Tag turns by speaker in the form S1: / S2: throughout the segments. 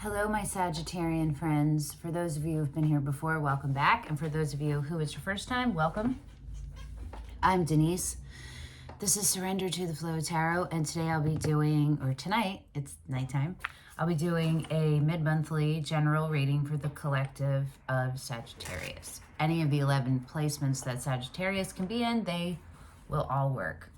S1: Hello, my Sagittarian friends. For those of you who've been here before, welcome back. And for those of you who it's your first time, welcome. I'm Denise. This is Surrender to the Flow Tarot. And today I'll be doing, or tonight, it's nighttime, I'll be doing a mid-monthly general reading for the collective of Sagittarius. Any of the 11 placements that Sagittarius can be in, they will all work.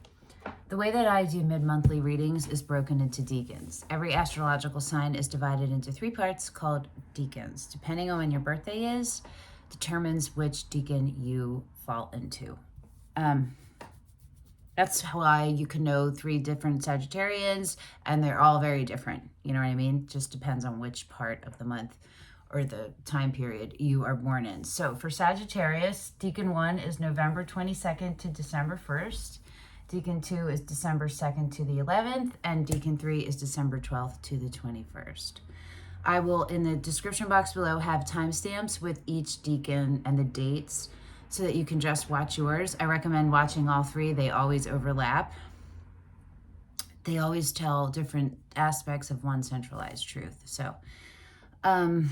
S1: The way that I do mid-monthly readings is broken into decans. Every astrological sign is divided into 3 parts called decans. Depending on when your birthday is, determines which decan you fall into. That's why you can know 3 different Sagittarians, and they're all very different. You know what I mean? Just depends on which part of the month or the time period you are born in. So for Sagittarius, decan 1 is November 22nd to December 1st. Decan 2 is December 2nd to the 11th, and Decan 3 is December 12th to the 21st. I will, in the description box below, have timestamps with each decan and the dates so that you can just watch yours. I recommend watching all 3. They always overlap. They always tell different aspects of one centralized truth. So, the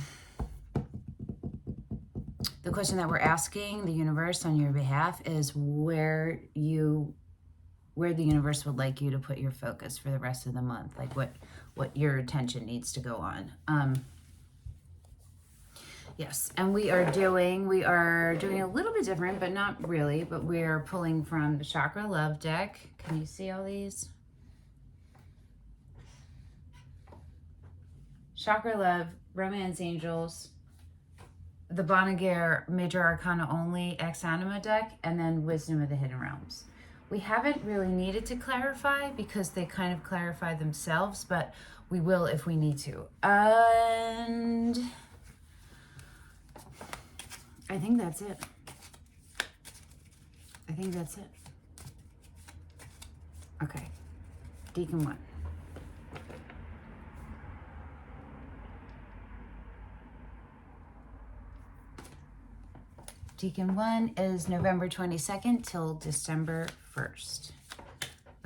S1: question that we're asking the universe on your behalf is where the universe would like you to put your focus for the rest of the month, like what your attention needs to go on. Yes, and we are doing a little bit different, but not really, but we're pulling from the Chakra Love deck. Can you see all these? Chakra Love, Romance Angels, the Bonnegar Major Arcana Only Ex-Anima deck, and then Wisdom of the Hidden Realms. We haven't really needed to clarify because they kind of clarify themselves, but we will if we need to. And I think that's it. Okay. Decan 1. Decan 1 is November 22nd till December 1st.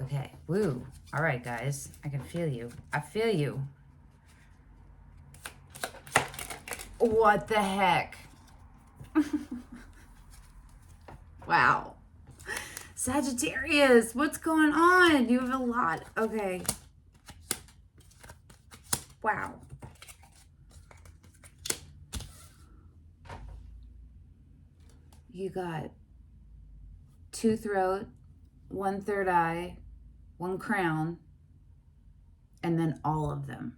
S1: Okay, woo. All right, guys. I can feel you. I feel you. What the heck? Wow. Sagittarius, what's going on? You have a lot. Okay. Wow. You got 2 throat, 1 third eye, 1 crown, and then all of them.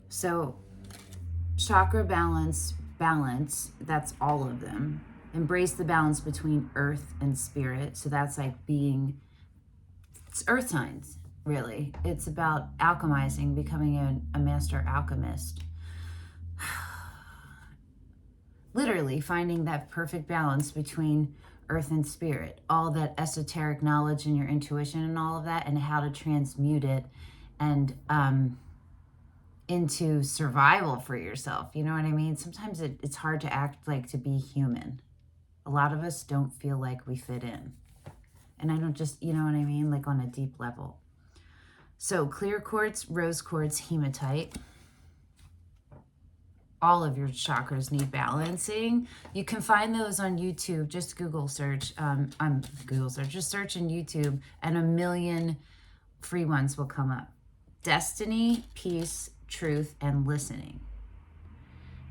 S1: So chakra balance, that's all of them. Embrace the balance between earth and spirit. So that's like it's earth signs, really. It's about alchemizing, becoming a master alchemist. Literally finding that perfect balance between earth and spirit, all that esoteric knowledge and your intuition and all of that, and how to transmute it and into survival for yourself. You know what I mean? Sometimes it's hard to act like to be human. A lot of us don't feel like we fit in. And I don't just, you know what I mean? Like on a deep level. So clear quartz, rose quartz, hematite. All of your chakras need balancing. You can find those on YouTube. Just Google search. Just search in YouTube and a million free ones will come up. Destiny, peace, truth, and listening.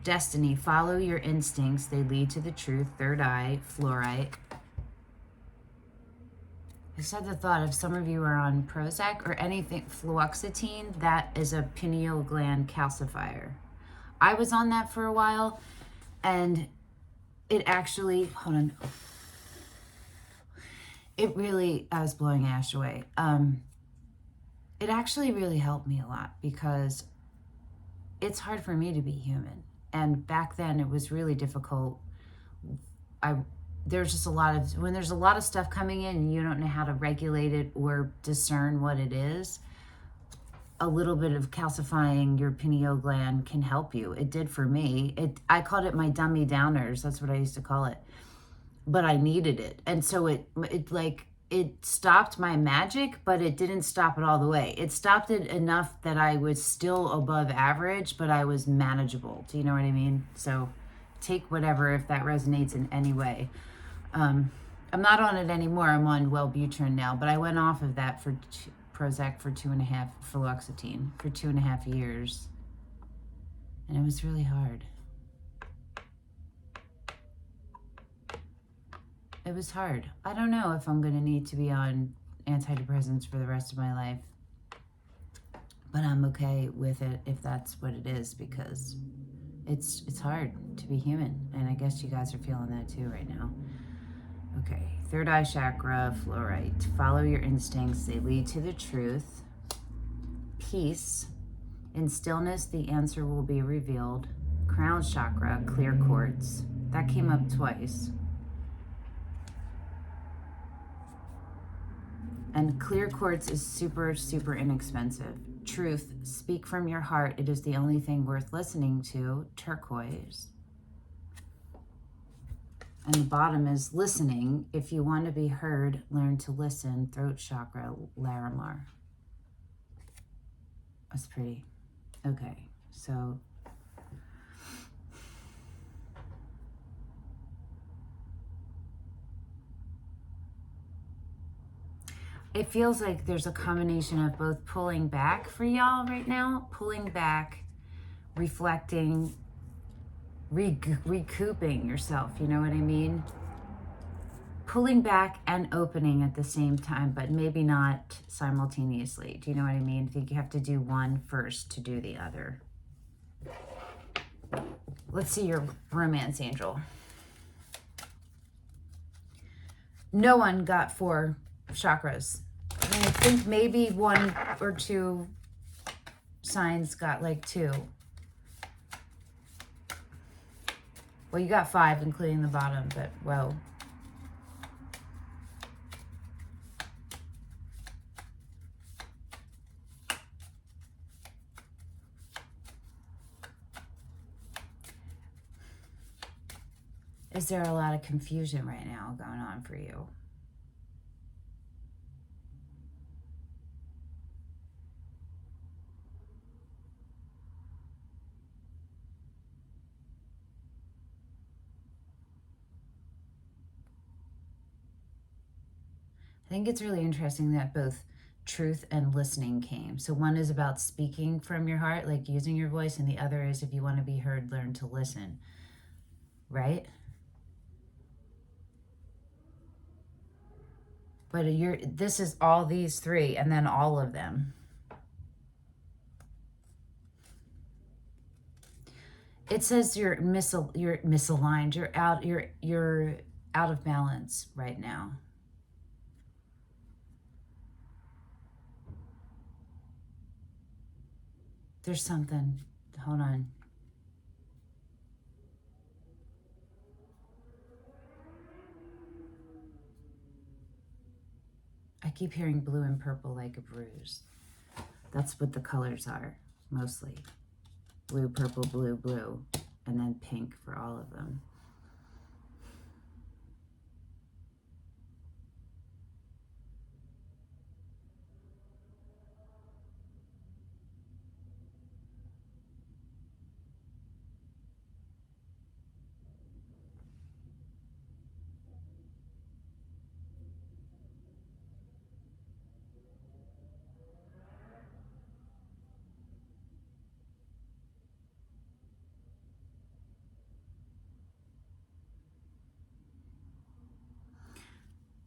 S1: Destiny, follow your instincts. They lead to the truth. Third eye, fluorite. I just had the thought, if some of you are on Prozac or anything, fluoxetine, that is a pineal gland calcifier. I was on that for a while, and it actually, hold on. I was blowing ash away. It actually really helped me a lot because it's hard for me to be human. And back then it was really difficult. There's just when there's a lot of stuff coming in and you don't know how to regulate it or discern what it is, a little bit of calcifying your pineal gland can help you. It did for me. I called it my dummy downers. That's what I used to call it. But I needed it. And so it like it stopped my magic, but it didn't stop it all the way. It stopped it enough that I was still above average, but I was manageable. Do you know what I mean? So take whatever if that resonates in any way. I'm not on it anymore. I'm on Wellbutrin now, but I went off of that for Prozac for 2.5, fluoxetine for 2.5 years. And it was really hard. It was hard. I don't know if I'm going to need to be on antidepressants for the rest of my life. But I'm okay with it if that's what it is, because it's hard to be human. And I guess you guys are feeling that too right now. Okay, third eye chakra, fluorite. Follow your instincts. They lead to the truth. Peace. In stillness, the answer will be revealed. Crown chakra, clear quartz. That came up twice. And clear quartz is super, super inexpensive. Truth, speak from your heart. It is the only thing worth listening to. Turquoise. And the bottom is listening. If you want to be heard, learn to listen. Throat chakra, Larimar. That's pretty. Okay, so it feels like there's a combination of both pulling back for y'all right now, pulling back, reflecting, recouping yourself, you know what I mean? Pulling back and opening at the same time, but maybe not simultaneously. Do you know what I mean? I think you have to do one first to do the other. Let's see your romance angel. No one got 4 chakras. I think maybe 1 or 2 signs got like 2. Well, you got 5, including the bottom, but whoa. Is there a lot of confusion right now going on for you? I think it's really interesting that both truth and listening came. So one is about speaking from your heart, like using your voice, and the other is if you want to be heard, learn to listen, right? But this is all these 3 and then all of them. It says you're misaligned. You're out of balance right now. There's something. Hold on. I keep hearing blue and purple like a bruise. That's what the colors are, mostly. Blue, purple, blue, blue, and then pink for all of them.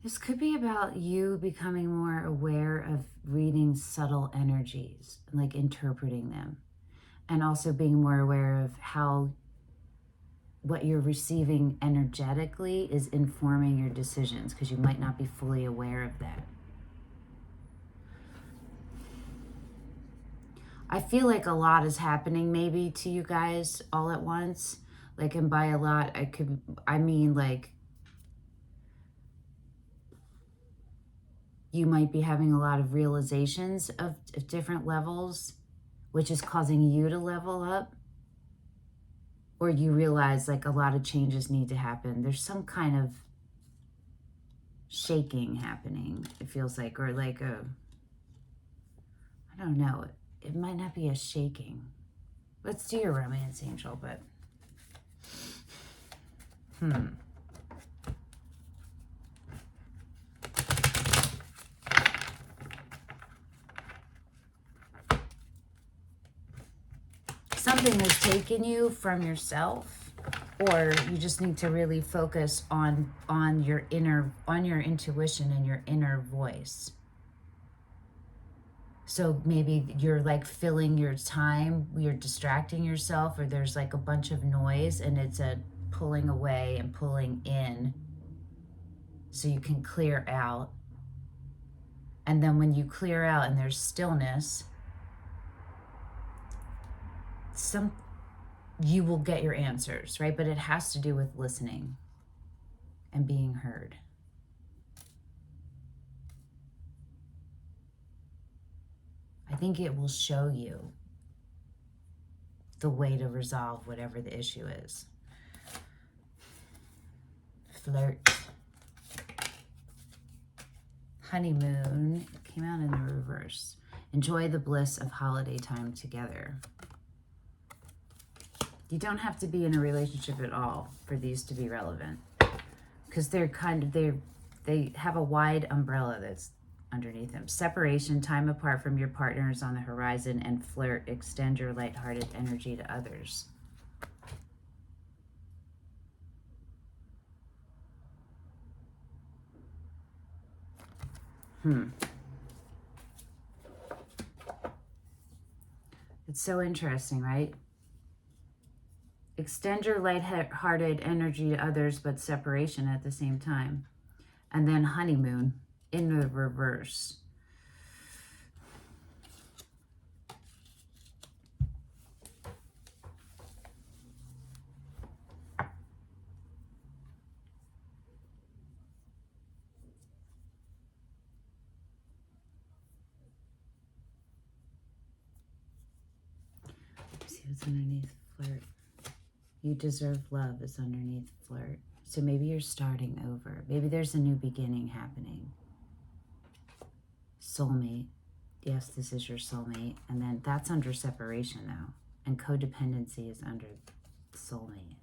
S1: This could be about you becoming more aware of reading subtle energies, like interpreting them, and also being more aware of how what you're receiving energetically is informing your decisions, because you might not be fully aware of that. I feel like a lot is happening maybe to you guys all at once. Like, and by a lot, I mean like you might be having a lot of realizations of different levels, which is causing you to level up. Or you realize like a lot of changes need to happen. There's some kind of shaking happening, it feels like, or like a, I don't know, it might not be a shaking. Let's do your romance angel, but something has taken you from yourself, or you just need to really focus on your intuition and your inner voice. So maybe you're like filling your time, you're distracting yourself, or there's like a bunch of noise and it's a pulling away and pulling in so you can clear out. And then when you clear out and there's stillness, you will get your answers, right? But it has to do with listening and being heard. I think it will show you the way to resolve whatever the issue is. Flirt. Honeymoon came out in the reverse. Enjoy the bliss of holiday time together. You don't have to be in a relationship at all for these to be relevant, because they're kind of, they have a wide umbrella that's underneath them. Separation, time apart from your partner is on the horizon, and flirt, extend your lighthearted energy to others. It's so interesting, right? Extend your lighthearted energy to others, but separation at the same time. And then honeymoon in the reverse. See what's underneath flirt. You deserve love is underneath flirt. So maybe you're starting over. Maybe there's a new beginning happening. Soulmate. Yes, this is your soulmate. And then that's under separation though. And codependency is under soulmate.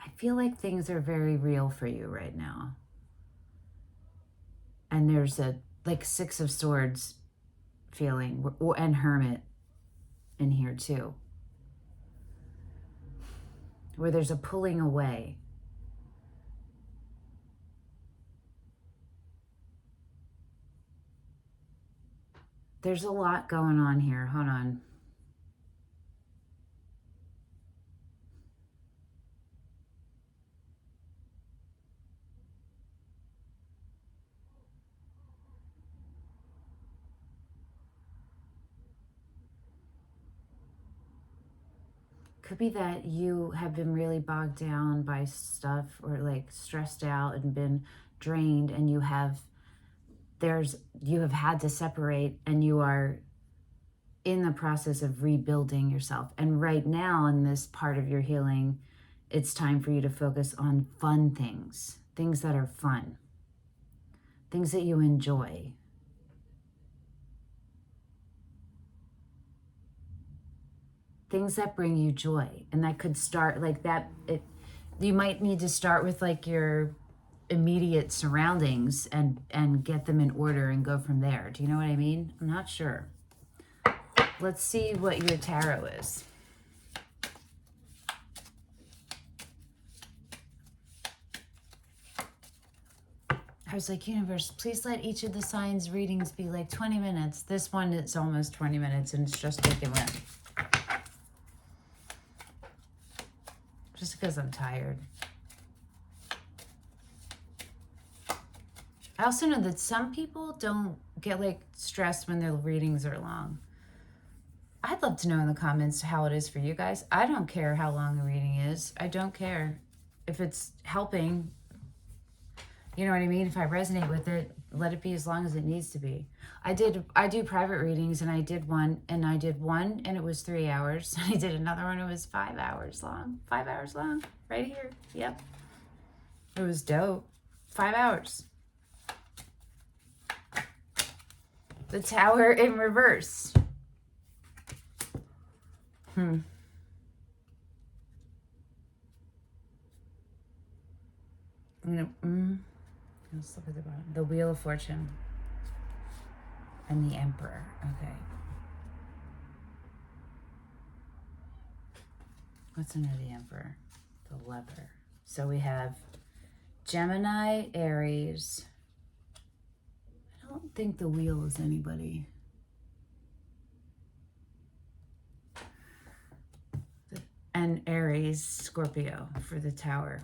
S1: I feel like things are very real for you right now. And there's a like Six of Swords feeling, and Hermit in here too, where there's a pulling away. There's a lot going on here. Hold on. Could be that you have been really bogged down by stuff, or like stressed out and been drained, and you have had to separate, and you are in the process of rebuilding yourself. And right now in this part of your healing, it's time for you to focus on fun things that are fun, things that you enjoy. Things that bring you joy. And that could start like that. You might need to start with like your immediate surroundings and get them in order and go from there. Do you know what I mean? I'm not sure. Let's see what your tarot is. I was like, universe, please let each of the signs readings be like 20 minutes. This one, it's almost 20 minutes and it's just taken in. Just because I'm tired. I also know that some people don't get like stressed when their readings are long. I'd love to know in the comments how it is for you guys. I don't care how long a reading is. I don't care. if it's helping, you know what I mean? If I resonate with it, let it be as long as it needs to be. I do private readings, and I did one and it was 3 hours. I did another one, it was 5 hours long. 5 hours long, right here. Yep. It was dope. 5 hours. The Tower in reverse. Let's look at the bottom. The Wheel of Fortune. And the Emperor. Okay. What's under the Emperor? The Lover. So we have Gemini, Aries. I don't think the Wheel is anybody. And Aries, Scorpio for the Tower.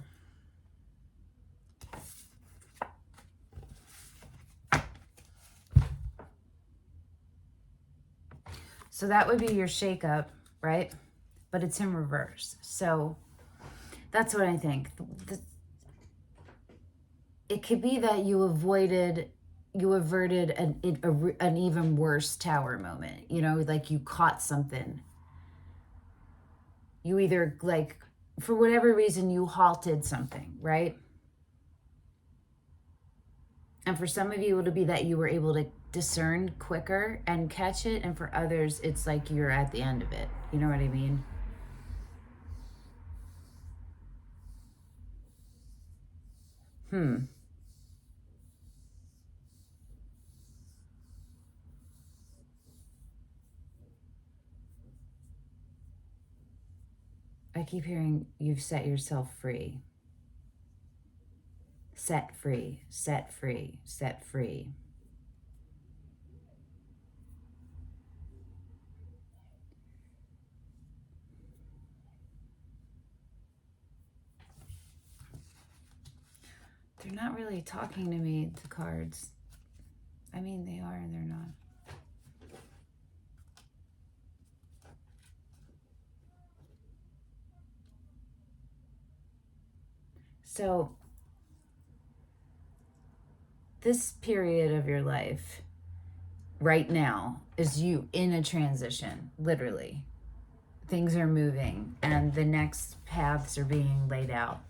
S1: So that would be your shakeup, right? But it's in reverse. So that's what I think. It could be that you averted an even worse Tower moment. You know, like you caught something. You either, like, for whatever reason, you halted something, right? And for some of you, it'll be that you were able to discern quicker and catch it. And for others, it's like you're at the end of it. You know what I mean? I keep hearing you've set yourself free. Set free, set free, set free. They're not really talking to me, the cards. I mean, they are and they're not. So, this period of your life right now is you in a transition, literally. Things are moving and the next paths are being laid out.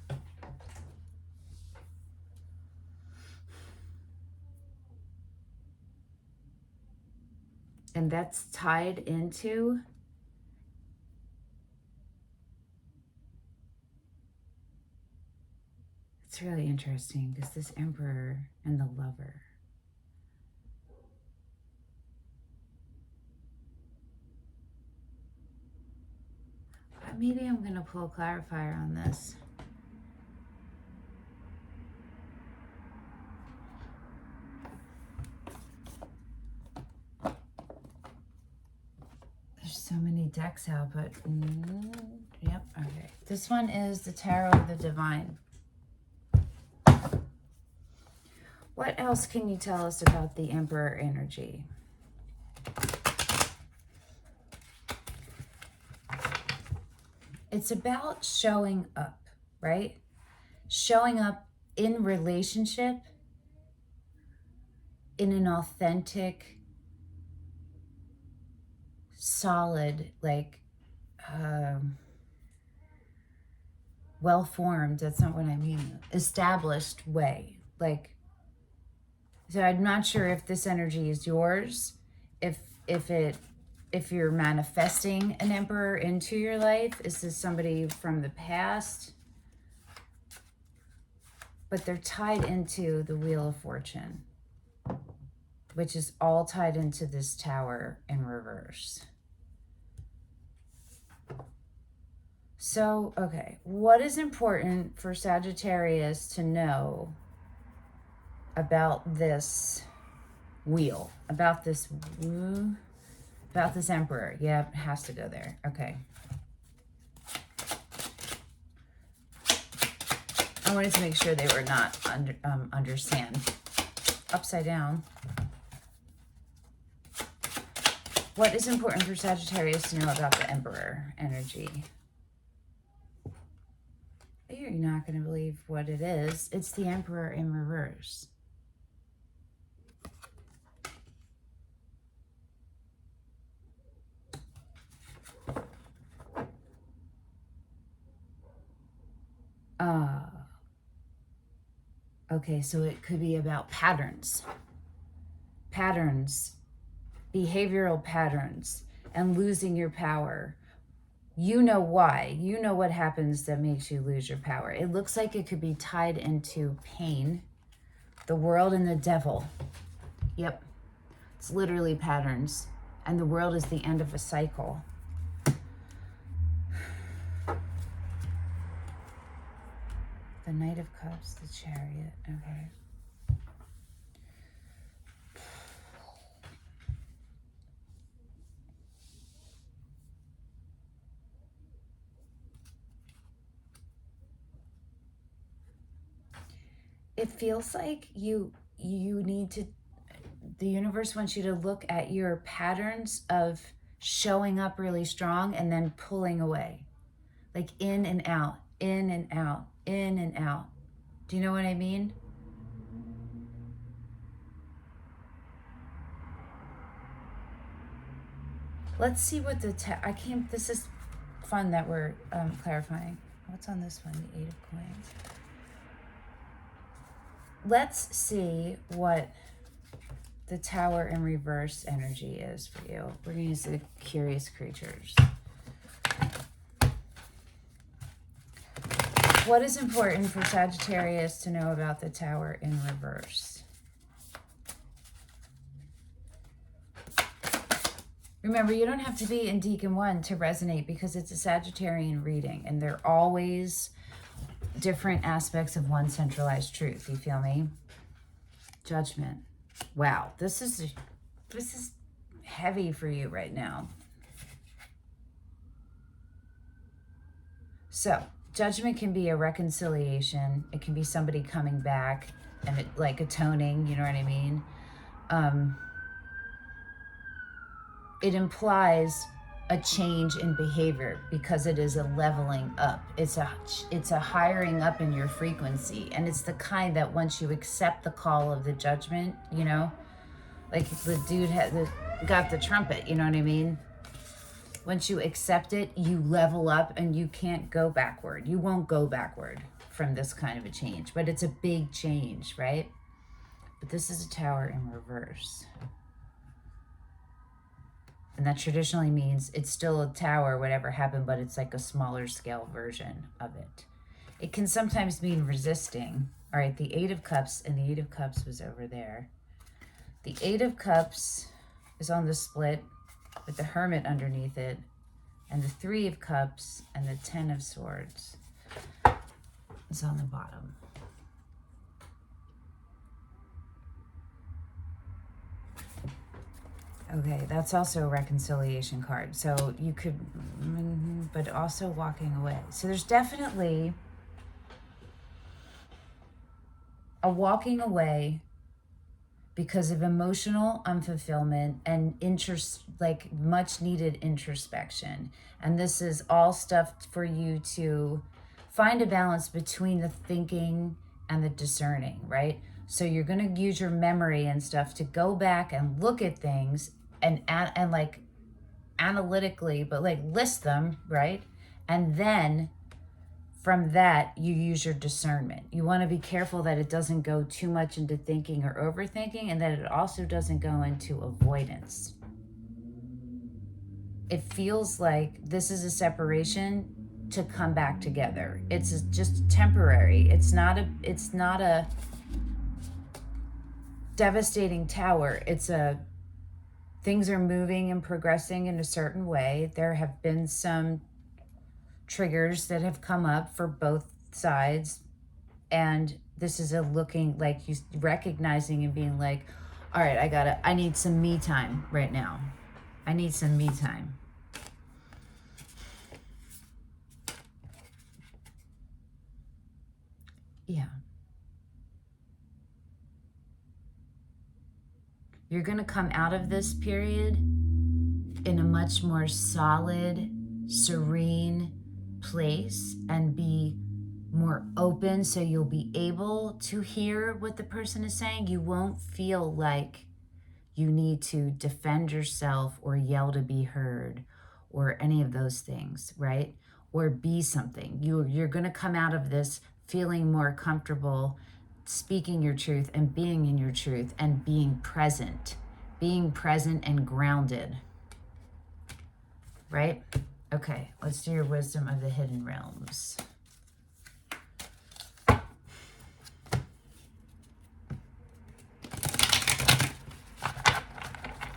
S1: And that's tied into it's really interesting because this Emperor and the Lover. Maybe I'm going to pull a clarifier on this. There's so many decks out, but yep, okay. This one is the Tarot of the Divine. What else can you tell us about the Emperor energy? It's about showing up, right? Showing up in relationship in an authentic, solid, like, well-formed, that's not what I mean, established way. Like, so I'm not sure if this energy is yours, if you're manifesting an Emperor into your life. Is this somebody from the past? But they're tied into the Wheel of Fortune, which is all tied into this Tower in reverse. So, okay, what is important for Sagittarius to know about this wheel, about this Emperor? Yeah, it has to go there. Okay. I wanted to make sure they were not under sand. Upside down. What is important for Sagittarius to know about the Emperor energy? You're not going to believe what it is. It's the Emperor in reverse. Okay, so it could be about patterns. Patterns, behavioral patterns, and losing your power. You know why. You know what happens that makes you lose your power. It looks like it could be tied into pain, the world, and the devil. Yep. It's literally patterns. And the world is the end of a cycle. The Knight of Cups, the Chariot. Okay. It feels like you need to, the universe wants you to look at your patterns of showing up really strong and then pulling away. Like in and out, in and out, in and out. Do you know what I mean? Let's see what the, this is fun that we're clarifying. What's on this one? The Eight of Coins. Let's see what the Tower in reverse energy is for you. We're going to use the Curious Creatures. What is important for Sagittarius to know about the Tower in reverse? Remember, you don't have to be in Decan 1 to resonate because it's a Sagittarian reading and they're always different aspects of one centralized truth. You feel me? Judgment. Wow, this is heavy for you right now. So, judgment can be a reconciliation. It can be somebody coming back and it, like atoning, you know what I mean? It implies a change in behavior because it is a leveling up. It's a hiring up in your frequency. And it's the kind that once you accept the call of the judgment, you know, like the dude got the trumpet, you know what I mean? Once you accept it, you level up and you can't go backward. You won't go backward from this kind of a change, but it's a big change, right? But this is a Tower in reverse. And that traditionally means it's still a tower, whatever happened, but it's like a smaller scale version of it. It can sometimes mean resisting. All right, the Eight of Cups, and the Eight of Cups was over there. The Eight of Cups is on the split with the Hermit underneath it, and the Three of Cups and the Ten of Swords is on the bottom. Okay, that's also a reconciliation card. So you could, but also walking away. So there's definitely a walking away because of emotional unfulfillment and like much needed introspection. And this is all stuff for you to find a balance between the thinking and the discerning, right? So you're going to use your memory and stuff to go back and look at things and like analytically, but like list them, right? And then from that, you use your discernment. You want to be careful that it doesn't go too much into thinking or overthinking, and that it also doesn't go into avoidance. It feels like this is a separation to come back together. It's just temporary. It's not a devastating tower. It's things are moving and progressing in a certain way. There have been some triggers that have come up for both sides, and this is a looking like you recognizing and being like, all right, I need some me time right now. I need some me time. Yeah. You're going to come out of this period in a much more solid, serene place and be more open, so you'll be able to hear what the person is saying. You won't feel like you need to defend yourself or yell to be heard or any of those things, right? Or be something. You're going to come out of this feeling more comfortable speaking your truth and being in your truth and being present and grounded, right? Okay, let's do your wisdom of the hidden realms.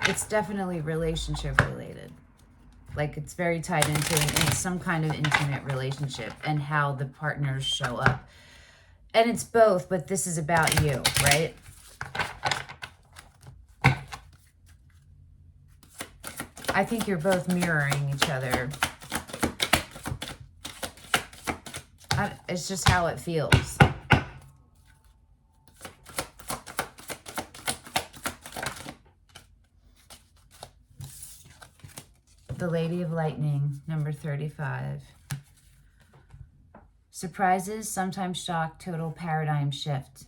S1: It's definitely relationship related. Like, it's very tied into some kind of intimate relationship and how the partners show up. And it's both, but this is about you, right? I think you're both mirroring each other. It's just how it feels. The Lady of Lightning, number 35. Surprises, sometimes shock, total paradigm shift.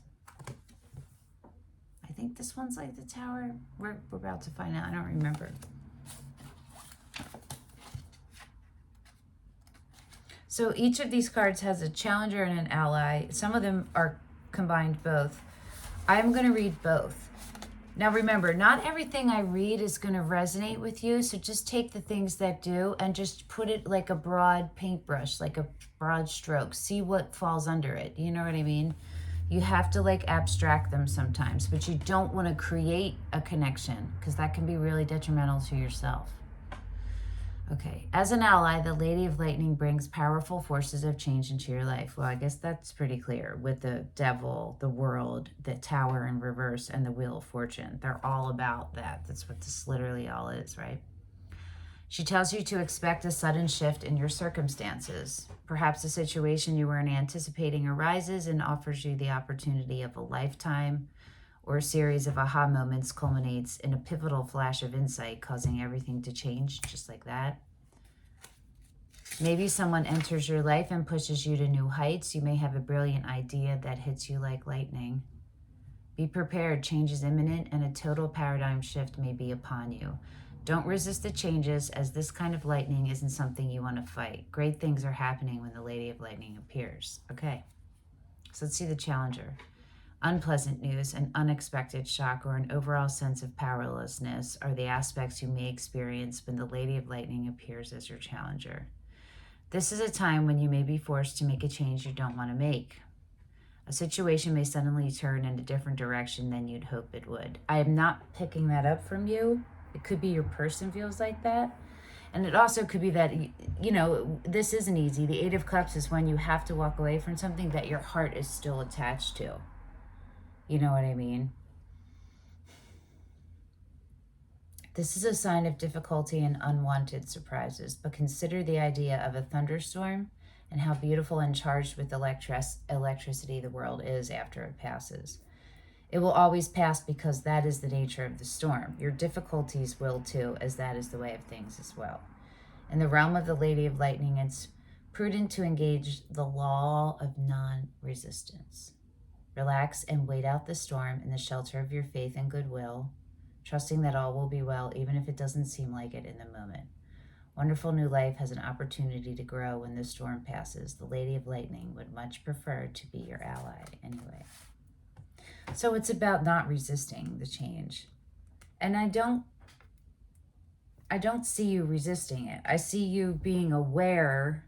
S1: I think this one's like the Tower. We're about to find out. I don't remember. So each of these cards has a challenger and an ally. Some of them are combined both. I'm going to read both. Now remember, not everything I read is going to resonate with you, so just take the things that do and just put it like a broad paintbrush, like a broad stroke. See what falls under it. You know what I mean? You have to like abstract them sometimes, but you don't want to create a connection because that can be really detrimental to yourself. Okay, as an ally, the Lady of Lightning brings powerful forces of change into your life. Well, I guess that's pretty clear with the Devil, the World, the Tower in reverse, and the Wheel of Fortune. They're all about that. That's what this literally all is, right? She tells you to expect a sudden shift in your circumstances. Perhaps a situation you weren't anticipating arises and offers you the opportunity of a lifetime, or a series of aha moments culminates in a pivotal flash of insight, causing everything to change just like that. Maybe someone enters your life and pushes you to new heights. You may have a brilliant idea that hits you like lightning. Be prepared, change is imminent, and a total paradigm shift may be upon you. Don't resist the changes, as this kind of lightning isn't something you want to fight. Great things are happening when the Lady of Lightning appears. Okay, so let's see the challenger. Unpleasant news, an unexpected shock, or an overall sense of powerlessness are the aspects you may experience when the Lady of Lightning appears as your challenger. This is a time when you may be forced to make a change you don't want to make. A situation may suddenly turn in a different direction than you'd hope it would. I am not picking that up from you. It could be your person feels like that. And it also could be that, you know, this isn't easy. The Eight of Cups is when you have to walk away from something that your heart is still attached to. You know what I mean? This is a sign of difficulty and unwanted surprises, but consider the idea of a thunderstorm and how beautiful and charged with electricity the world is after it passes. It will always pass because that is the nature of the storm. Your difficulties will too, as that is the way of things as well. In the realm of the Lady of Lightning, it's prudent to engage the law of non-resistance. Relax and wait out the storm in the shelter of your faith and goodwill, trusting that all will be well, even if it doesn't seem like it in the moment. Wonderful new life has an opportunity to grow when the storm passes. The Lady of Lightning would much prefer to be your ally anyway. So it's about not resisting the change. And I don't see you resisting it. I see you being aware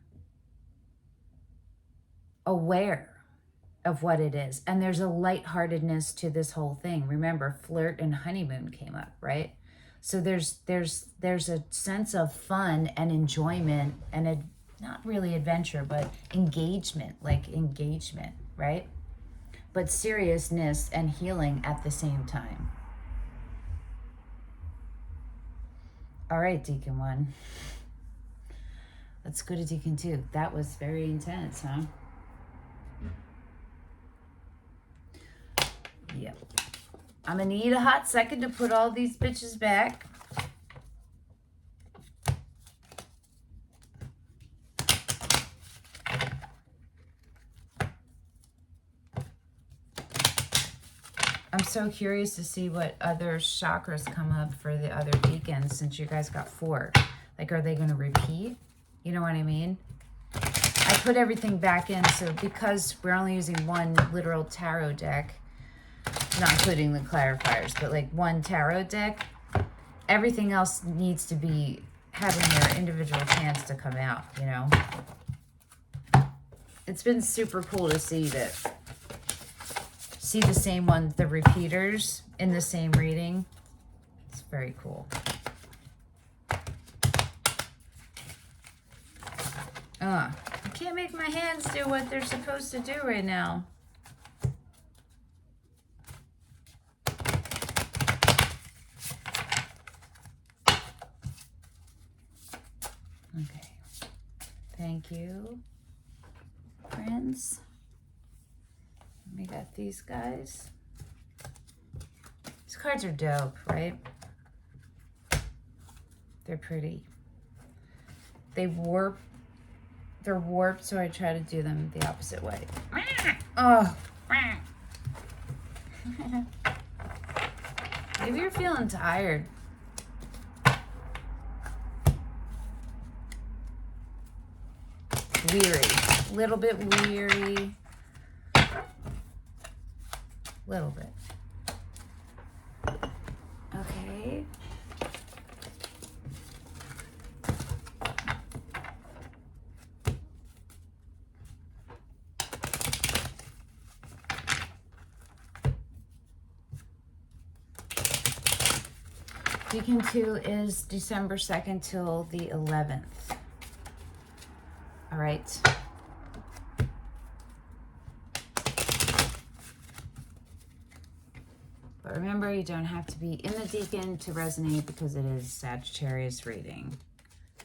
S1: of what it is. And there's a lightheartedness to this whole thing. Remember, flirt and honeymoon came up, right? So there's a sense of fun and enjoyment and not really adventure, but engagement, right? But seriousness and healing at the same time. All right, Decan 1. Let's go to Decan 2. That was very intense, huh? Yep. I'm gonna need a hot second to put all these bitches back. so curious to see what other chakras come up for the other decans since you guys got 4. Like, are they going to repeat? You know what I mean? I put everything back in, so because we're only using one literal tarot deck, not including the clarifiers, but like one tarot deck, everything else needs to be having their individual chance to come out, you know? It's been super cool to see that. See the same one, the repeaters in the same reading. It's very cool. I can't make my hands do what they're supposed to do right now. Okay. Thank you, friends. We got these guys. These cards are dope, right? They're pretty. They're warped, so I try to do them the opposite way. Oh. Maybe you're feeling tired. Weary. A little bit weary. Little bit. Okay. Decan 2 is December 2nd till the 11th. All right. But remember, you don't have to be in the Decan to resonate because it is Sagittarius reading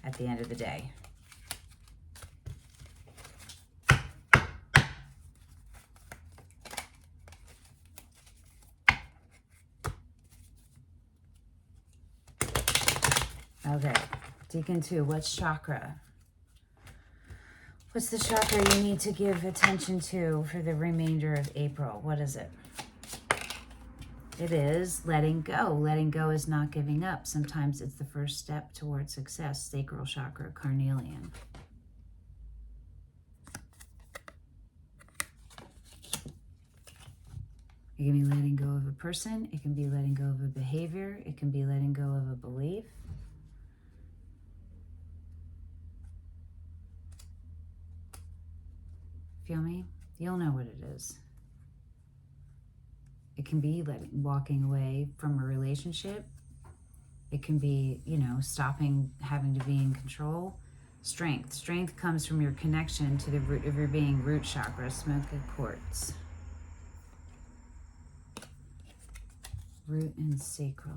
S1: at the end of the day. Okay, Decan 2, what's chakra? What's the chakra you need to give attention to for the remainder of April? What is it? It is letting go. Letting go is not giving up. Sometimes it's the first step towards success. Sacral chakra, carnelian. It can be letting go of a person. It can be letting go of a behavior. It can be letting go of a belief. Feel me? You'll know what it is. It can be walking away from a relationship. It can be, you know, stopping having to be in control. Strength. Strength comes from your connection to the root of your being, root chakra, smoky quartz. Root and sacral.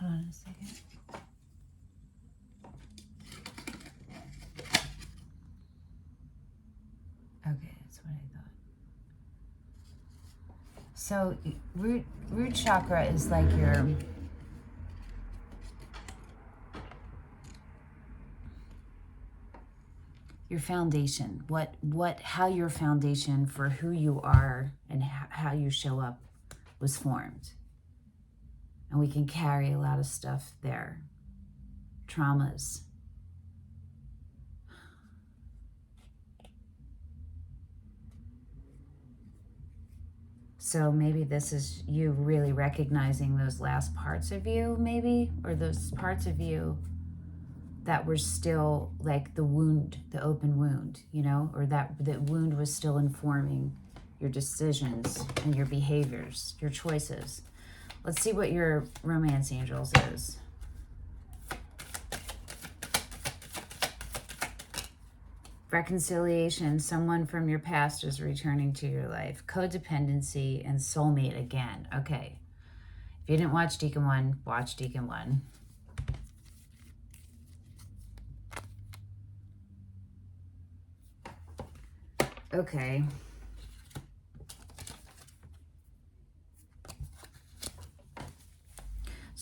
S1: Hold on a second. Okay, that's what I thought. So root chakra is like your foundation. How your foundation for who you are and how you show up was formed. And we can carry a lot of stuff there. Traumas. So maybe this is you really recognizing those last parts of you, maybe, or those parts of you that were still like the wound, the open wound, you know, or that wound was still informing your decisions and your behaviors, your choices. Let's see what your romance angels is. Reconciliation, someone from your past is returning to your life. Codependency and soulmate again. Okay. If you didn't watch Decan 1, watch Decan 1. Okay.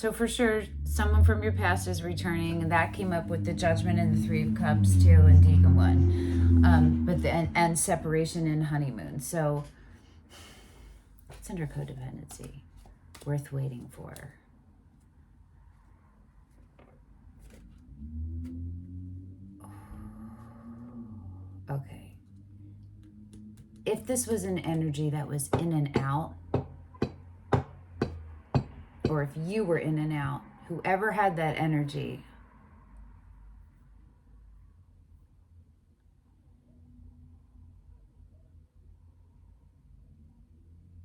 S1: So for sure, someone from your past is returning, and that came up with the Judgment and the Three of Cups too, and Decan 1. But and separation and honeymoon. So it's under codependency. Worth waiting for. Okay. If this was an energy that was in and out, or if you were in and out, whoever had that energy,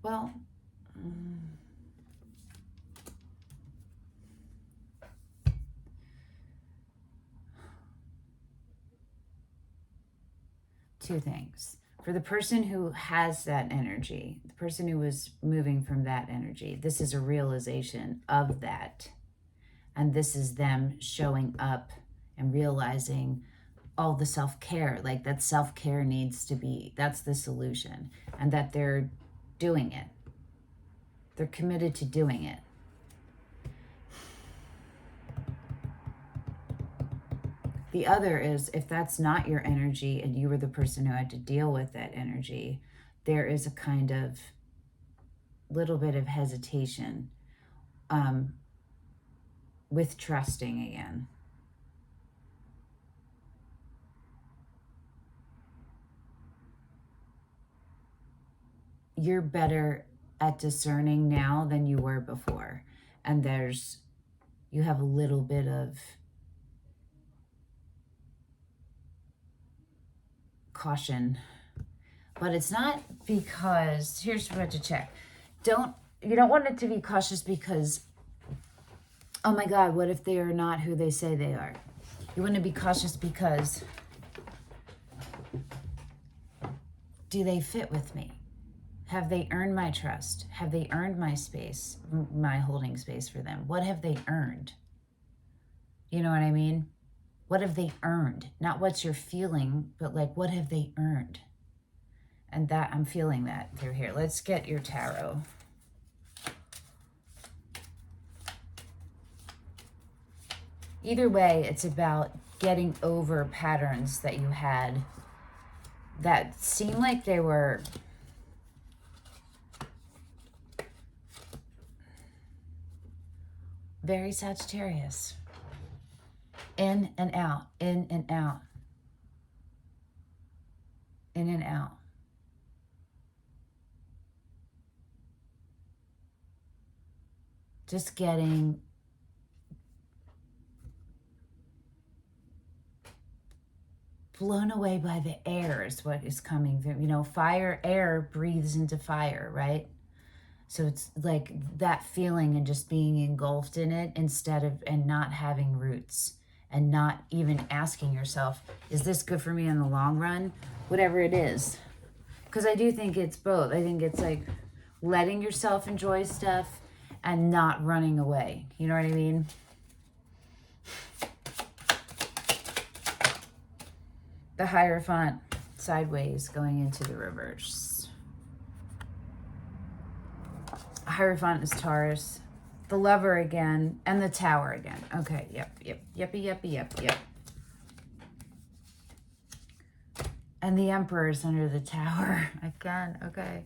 S1: well, two things. For the person who has that energy, the person who was moving from that energy, this is a realization of that. And this is them showing up and realizing all the self-care, like that self-care needs to be, that's the solution. And that they're doing it. They're committed to doing it. The other is, if that's not your energy and you were the person who had to deal with that energy, there is a kind of little bit of hesitation with trusting again. You're better at discerning now than you were before. And you have a little bit of caution, but it's not because, here's what to check. You don't want it to be cautious because, oh my God, what if they are not who they say they are? You want to be cautious because, do they fit with me? Have they earned my trust? Have they earned my space, my holding space for them? What have they earned? You know what I mean? What have they earned? Not what you're feeling, but like, what have they earned? And that, I'm feeling that through here. Let's get your tarot. Either way, it's about getting over patterns that you had that seemed like they were very Sagittarius. In and out, in and out, in and out. Just getting blown away by the air is what is coming through. You know, fire, air breathes into fire, right? So it's like that feeling and just being engulfed in it and not having roots and not even asking yourself, is this good for me in the long run? Whatever it is. Because I do think it's both. I think it's like letting yourself enjoy stuff and not running away. You know what I mean? The Hierophant sideways going into the reverse. Hierophant is Taurus. The Lover again. And the Tower again. Okay, yep. And the Emperor is under the Tower again. Okay.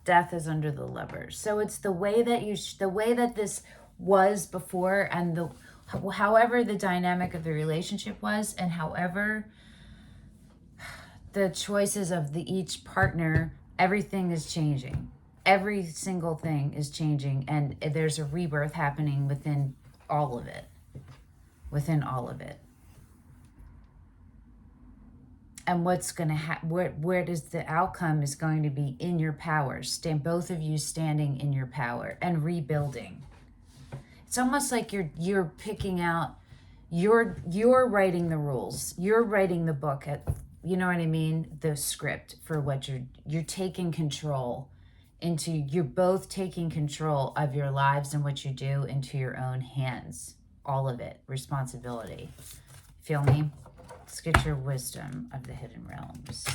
S1: Death is under the Lover. So it's the way that this was before, and however the dynamic of the relationship was, and however the choices of each partner, everything is changing. Every single thing is changing, and there's a rebirth happening within all of it. Within all of it. And what's going to happen, where does the outcome is going to be in your power. Both of you standing in your power and rebuilding. It's almost like you're picking out, you're writing the rules. You're writing the book, you know what I mean? The script for what you're taking control you're both taking control of your lives and what you do into your own hands. All of it. Responsibility. Feel me? Let's get your wisdom of the hidden realms.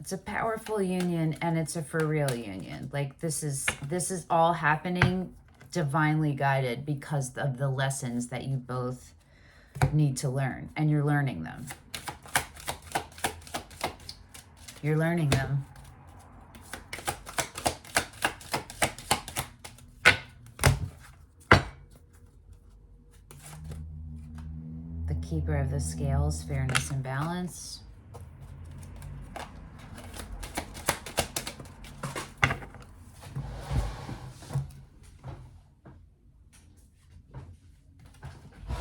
S1: It's a powerful union, and it's a for real union. Like this is all happening divinely guided because of the lessons that you both need to learn, and you're learning them. You're learning them. The keeper of the scales, fairness and balance.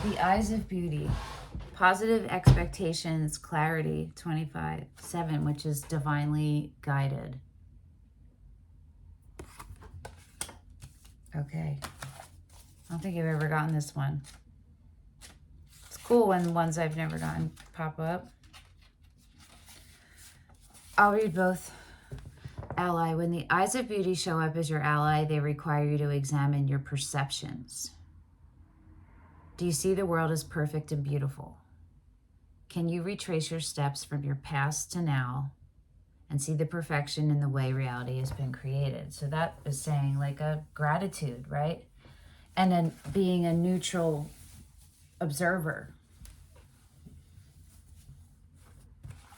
S1: The eyes of beauty, positive expectations, clarity, 25/7, which is divinely guided. Okay. I don't think I've ever gotten this one. It's cool when ones I've never gotten pop up. I'll read both. Ally. When the eyes of beauty show up as your ally, they require you to examine your perceptions. Do you see the world as perfect and beautiful? Can you retrace your steps from your past to now and see the perfection in the way reality has been created? So that is saying like a gratitude, right? And then being a neutral observer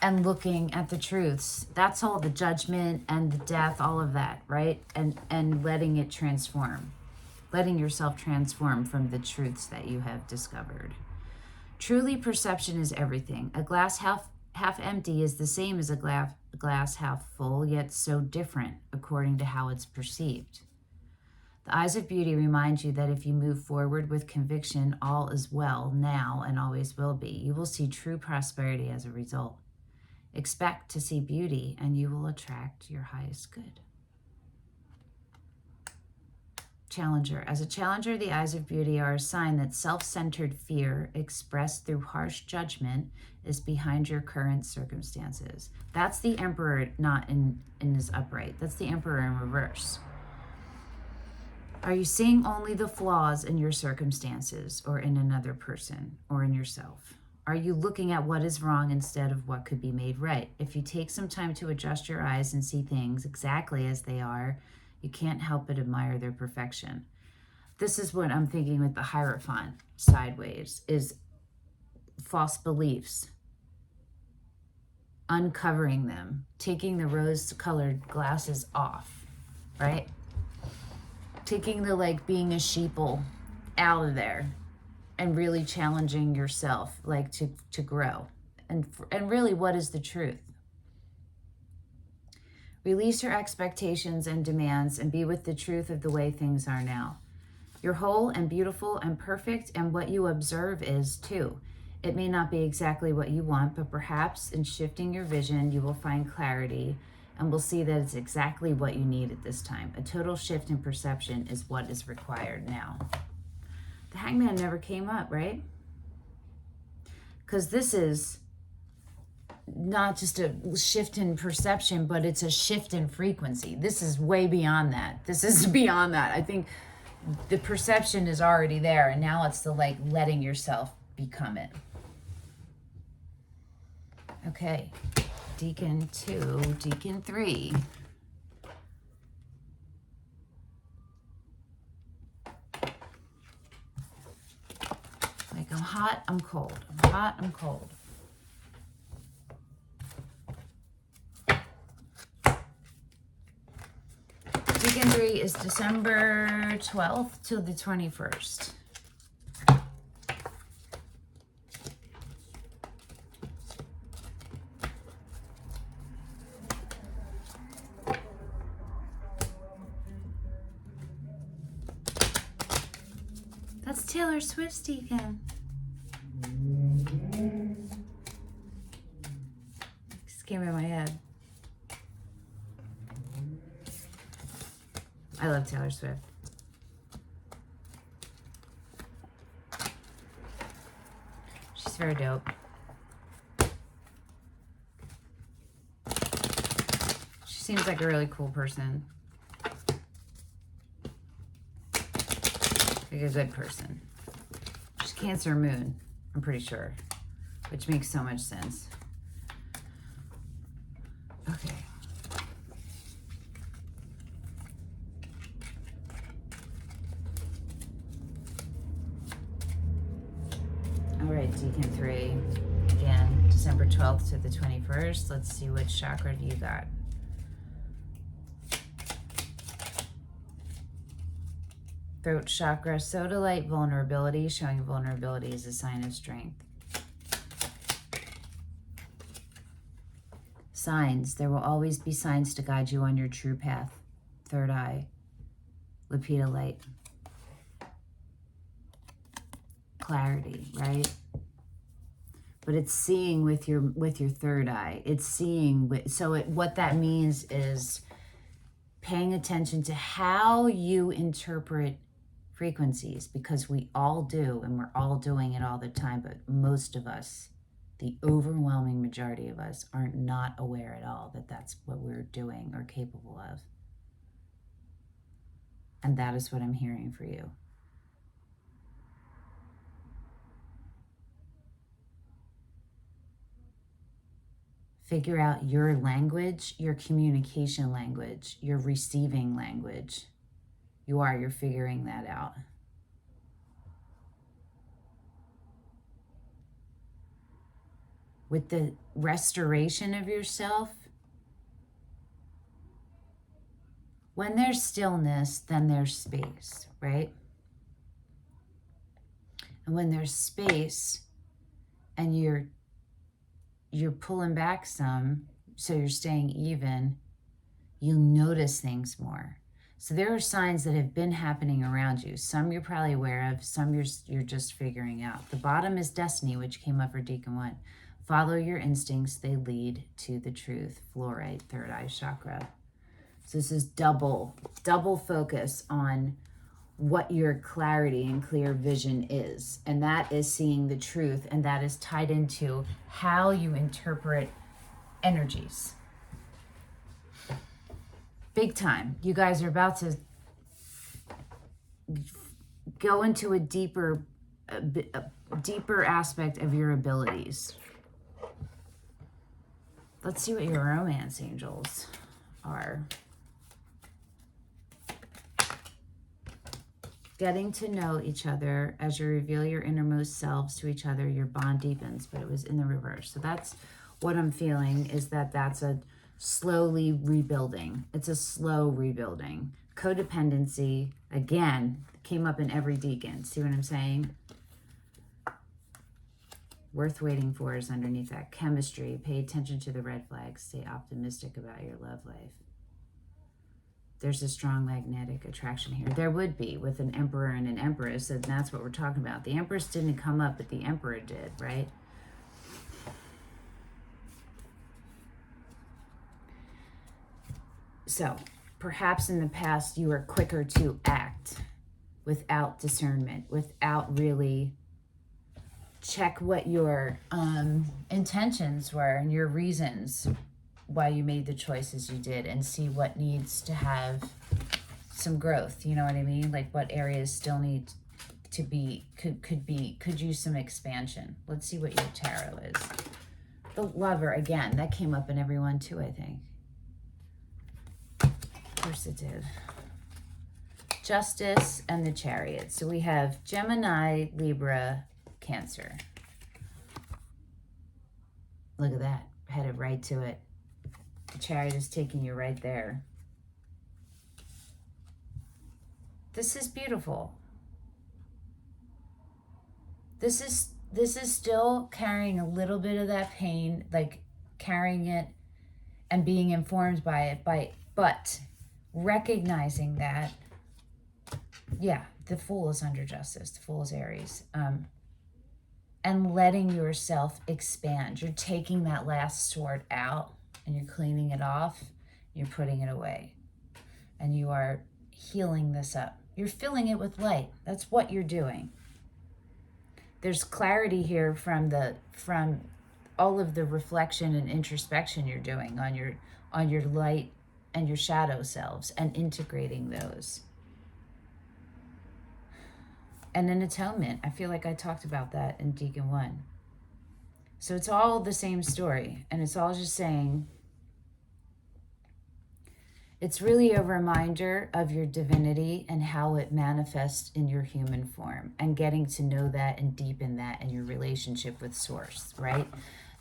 S1: and looking at the truths. That's all the judgment and the death, all of that, right? And letting it transform. Letting yourself transform from the truths that you have discovered. Truly, perception is everything. A glass half empty is the same as a glass half full, yet so different according to how it's perceived. The eyes of beauty remind you that if you move forward with conviction, all is well now and always will be. You will see true prosperity as a result. Expect to see beauty, and you will attract your highest good. Challenger. As a challenger, the eyes of beauty are a sign that self-centered fear expressed through harsh judgment is behind your current circumstances. That's the Emperor not in his upright. That's the Emperor in reverse. Are you seeing only the flaws in your circumstances or in another person or in yourself? Are you looking at what is wrong instead of what could be made right? If you take some time to adjust your eyes and see things exactly as they are, you can't help but admire their perfection. This is what I'm thinking with the Hierophant sideways, is false beliefs. Uncovering them, taking the rose-colored glasses off, right? Taking the like being a sheeple out of there and really challenging yourself like to grow. And really, what is the truth? Release your expectations and demands and be with the truth of the way things are now. You're whole and beautiful and perfect, and what you observe is too. It may not be exactly what you want, but perhaps in shifting your vision, you will find clarity and will see that it's exactly what you need at this time. A total shift in perception is what is required now. The Hangman never came up, right? Because this is not just a shift in perception, but it's a shift in frequency. This is way beyond that. This is beyond that. I think the perception is already there, and now it's the like letting yourself become it. Okay, Decan 2, Decan 3. Like I'm hot, I'm cold. I'm hot, I'm cold. Decan 3 is December 12th to the 21st. That's Taylor Swift's Decan. Just came in my head. I love Taylor Swift. She's very dope. She seems like a really cool person. Like a good person. She's Cancer Moon, I'm pretty sure. Which makes so much sense. Okay. All right, Decan 3. Again, December 12th to the 21st. Let's see what chakra you got. Throat chakra, sodalite vulnerability, showing vulnerability is a sign of strength. Signs, there will always be signs to guide you on your true path. Third eye, lepidolite. Clarity, right? But it's seeing with your third eye. It's seeing with, so what that means is paying attention to how you interpret frequencies, because we all do, and we're all doing it all the time, but most of us, the overwhelming majority of us, are not aware at all that that's what we're doing or capable of. And that is what I'm hearing for you. Figure out your language, your communication language, your receiving language. You're figuring that out. With the restoration of yourself, when there's stillness, then there's space, right? And when there's space and you're pulling back some, so you're staying even, you notice things more. So there are signs that have been happening around you. Some you're probably aware of, some you're just figuring out. The bottom is destiny, which came up for Decan 1. Follow your instincts, they lead to the truth. Fluorite, third eye chakra. So this is double focus on what your clarity and clear vision is. And that is seeing the truth, and that is tied into how you interpret energies. Big time. You guys are about to go into a deeper aspect of your abilities. Let's see what your romance angels are. Getting to know each other. As you reveal your innermost selves to each other, your bond deepens, but it was in the reverse. So that's what I'm feeling, is that's a slowly rebuilding. It's a slow rebuilding. Codependency, again, came up in every Decan. See what I'm saying? Worth waiting for is underneath that. Chemistry, pay attention to the red flags. Stay optimistic about your love life. There's a strong magnetic attraction here. There would be with an emperor and an empress, and that's what we're talking about. The empress didn't come up, but the emperor did, right? So perhaps in the past you were quicker to act without discernment, without really check what your intentions were and your reasons why you made the choices you did, and see what needs to have some growth. You know what I mean? Like what areas still need to be, could use some expansion. Let's see what your tarot is. The Lover, again, that came up in everyone too, I think. Of course it did. Justice and the Chariot. So we have Gemini, Libra, Cancer. Look at that. Headed right to it. The Chariot is taking you right there. This is beautiful. This is still carrying a little bit of that pain, like carrying it and being informed by it, but recognizing that, yeah, the Fool is under justice. The Fool is Aries. And letting yourself expand. You're taking that last sword out and you're cleaning it off. You're putting it away. And you are healing this up. You're filling it with light. That's what you're doing. There's clarity here from all of the reflection and introspection you're doing on your light and your shadow selves, and integrating those. And an atonement. I feel like I talked about that in Decan 1. So it's all the same story, and it's all just saying, It's really a reminder of your divinity and how it manifests in your human form, and getting to know that and deepen that in your relationship with Source, right?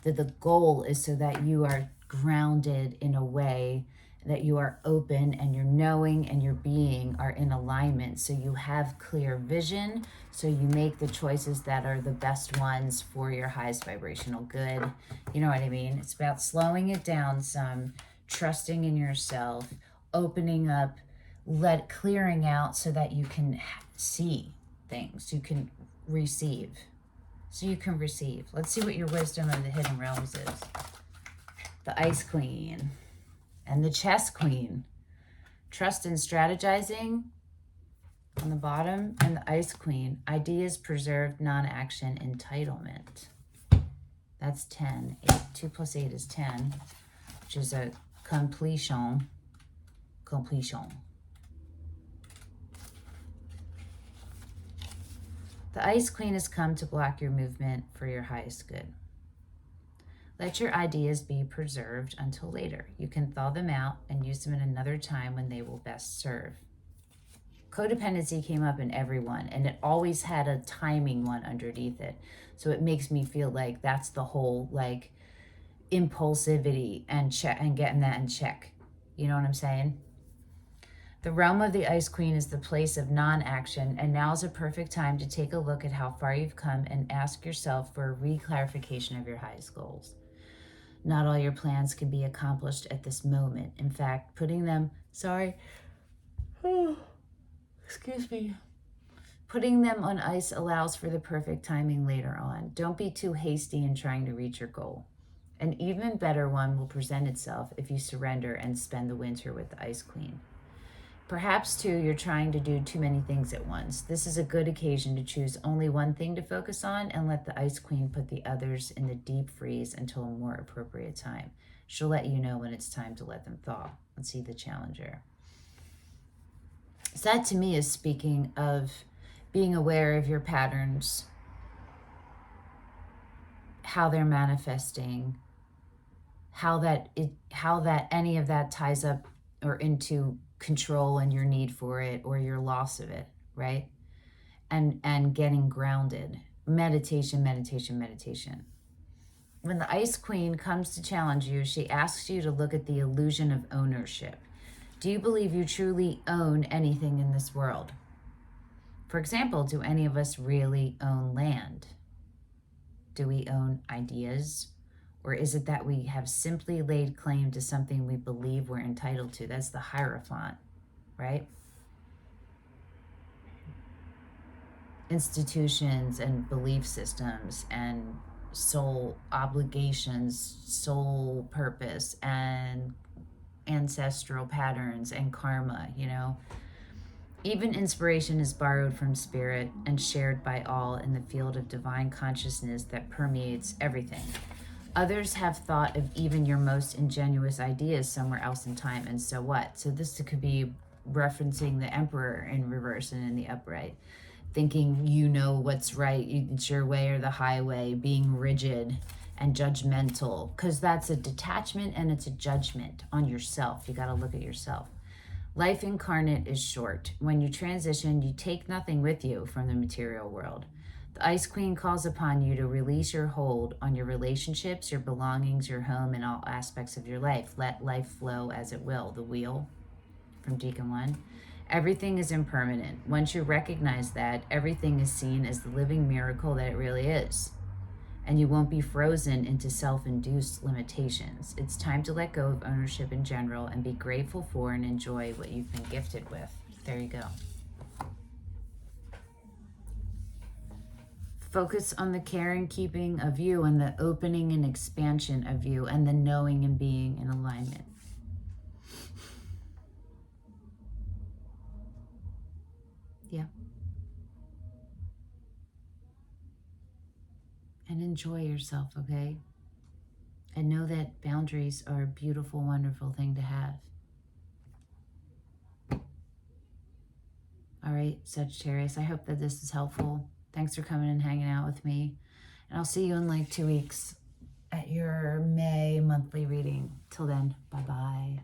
S1: That the goal is so that you are grounded in a way that you are open, and your knowing and your being are in alignment, so you have clear vision, so you make the choices that are the best ones for your highest vibrational good. You know what I mean? It's about slowing it down some, trusting in yourself, opening up, clearing out, so that you can see things, you can receive. So you can receive. Let's see what your wisdom of the hidden realms is. The Ice Queen and the Chess Queen. Trust and strategizing on the bottom, and the Ice Queen. Ideas preserved, non-action, entitlement. That's 10. 2 plus 8 is 10, which is a completion. The Ice Queen has come to block your movement for your highest good. Let your ideas be preserved until later. You can thaw them out and use them at another time when they will best serve. Codependency came up in everyone, and it always had a timing one underneath it. So it makes me feel like that's the whole, like, impulsivity and getting that in check. You know what I'm saying? The realm of the Ice Queen is the place of non-action, and now is a perfect time to take a look at how far you've come and ask yourself for a reclarification of your highest goals. Not all your plans can be accomplished at this moment. In fact, putting them on ice allows for the perfect timing later on. Don't be too hasty in trying to reach your goal. An even better one will present itself if you surrender and spend the winter with the Ice Queen. Perhaps, too, you're trying to do too many things at once. This is a good occasion to choose only one thing to focus on, and let the Ice Queen put the others in the deep freeze until a more appropriate time. She'll let you know when it's time to let them thaw. Let's see the Challenger. So that, to me, is speaking of being aware of your patterns, how they're manifesting, how that any of that ties up or into control and your need for it, or your loss of it, right? And getting grounded. Meditation. When the Ice Queen comes to challenge you, she asks you to look at the illusion of ownership. Do you believe you truly own anything in this world? For example, do any of us really own land? Do we own ideas? Or is it that we have simply laid claim to something we believe we're entitled to? That's the Hierophant, right? Institutions and belief systems and soul obligations, soul purpose, and ancestral patterns and karma, you know. Even inspiration is borrowed from spirit and shared by all in the field of divine consciousness that permeates everything. Others have thought of even your most ingenuous ideas somewhere else in time, and so what? So this could be referencing the Emperor in reverse and in the upright. Thinking you know what's right, it's your way or the highway, being rigid and judgmental, because that's a detachment and it's a judgment on yourself. You got to look at yourself. Life incarnate is short. When you transition, you take nothing with you from the material world. The Ice Queen calls upon you to release your hold on your relationships, your belongings, your home, and all aspects of your life. Let life flow as it will. The Wheel from Decan 1. Everything is impermanent. Once you recognize that, everything is seen as the living miracle that it really is. And you won't be frozen into self-induced limitations. It's time to let go of ownership in general and be grateful for and enjoy what you've been gifted with. There you go. Focus on the care and keeping of you, and the opening and expansion of you, and the knowing and being in alignment. Yeah. And enjoy yourself, okay? And know that boundaries are a beautiful, wonderful thing to have. All right, Sagittarius, I hope that this is helpful. Thanks for coming and hanging out with me. And I'll see you in like 2 weeks at your May monthly reading. Till then, bye-bye.